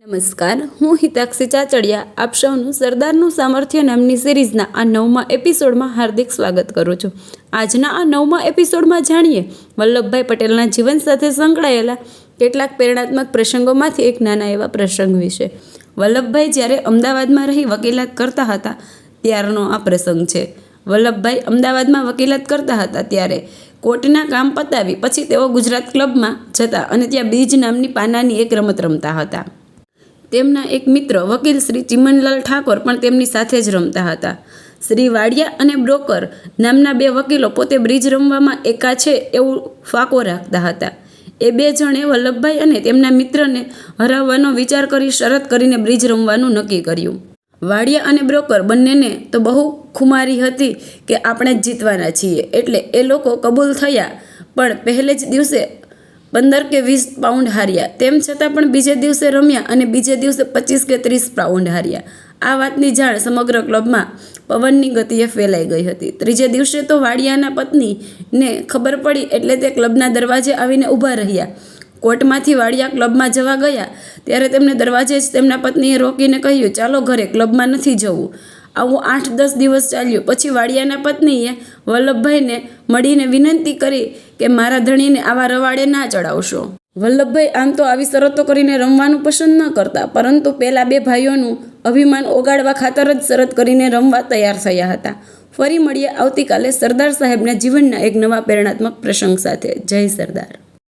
નમસ્કાર, હું હિતાક્ષી ચાચડિયા આપ સૌનું સરદારનું સામર્થ્ય નામની સિરીઝના આ 9મા એપિસોડમાં હાર્દિક સ્વાગત કરું છું। આજના આ 9મા એપિસોડમાં જાણીએ વલ્લભભાઈ પટેલના જીવન સાથે સંકળાયેલા કેટલાક પ્રેરણાત્મક પ્રસંગોમાંથી એક નાના એવા પ્રસંગ વિશે। વલ્લભભાઈ જ્યારે અમદાવાદમાં રહી વકીલાત કરતા હતા ત્યારનો આ પ્રસંગ છે। વલ્લભભાઈ અમદાવાદમાં વકીલાત કરતા હતા ત્યારે કોર્ટના કામ પતાવી પછી તેઓ ગુજરાત ક્લબમાં જતા અને ત્યાં બીજ નામની પાનાની એક રમત રમતા હતા। તેમના એક મિત્ર વકીલ શ્રી ચિમનલાલ ઠાકોર પણ તેમની સાથે જ રમતા હતા। શ્રી વાડિયા અને બ્રોકર નામના બે વકીલો પોતે બ્રિજ રમવામાં એકા છે એવું ફાંકો રાખતા હતા। એ બે જણે વલ્લભભાઈ અને તેમના મિત્રને હરાવવાનો વિચાર કરી શરત કરીને બ્રિજ રમવાનું નક્કી કર્યું। વાડિયા અને બ્રોકર બંનેને તો બહુ ખુમારી હતી કે આપણે જ જીતવાના છીએ, એટલે એ લોકો કબૂલ થયા, પણ પહેલે જ દિવસે 15 કે 20 પાઉન્ડ હાર્યા। તેમ છતાં પણ બીજે દિવસે રમ્યા અને બીજે દિવસે 25 કે 30 પાઉન્ડ હાર્યા। આ વાતની જાણ સમગ્ર ક્લબમાં પવનની ગતિએ ફેલાઈ ગઈ હતી। ત્રીજે દિવસે તો વાડિયાના પત્નીને ખબર પડી એટલે તે ક્લબના દરવાજે આવીને ઊભા રહ્યા। કોર્ટમાંથી વાડિયા ક્લબમાં જવા ગયા ત્યારે તેમને દરવાજે જ તેમના પત્નીએ રોકીને કહ્યું, ચાલો ઘરે, ક્લબમાં નથી જવું। આવું 8-10 દિવસ ચાલ્યું। પછી વાડિયાના પત્નીએ વલ્લભભાઈને મળીને વિનંતી કરી કે મારા ધણીને આવા રવાડે ના ચડાવશો। વલ્લભભાઈ આમ તો આવી શરતો કરીને રમવાનું પસંદ ન કરતા, પરંતુ પેલા બે ભાઈઓનું અભિમાન ઓગાળવા ખાતર જ શરત કરીને રમવા તૈયાર થયા હતા। ફરી મળીએ આવતીકાલે સરદાર સાહેબના જીવનના એક નવા પ્રેરણાત્મક પ્રસંગ સાથે। જય સરદાર।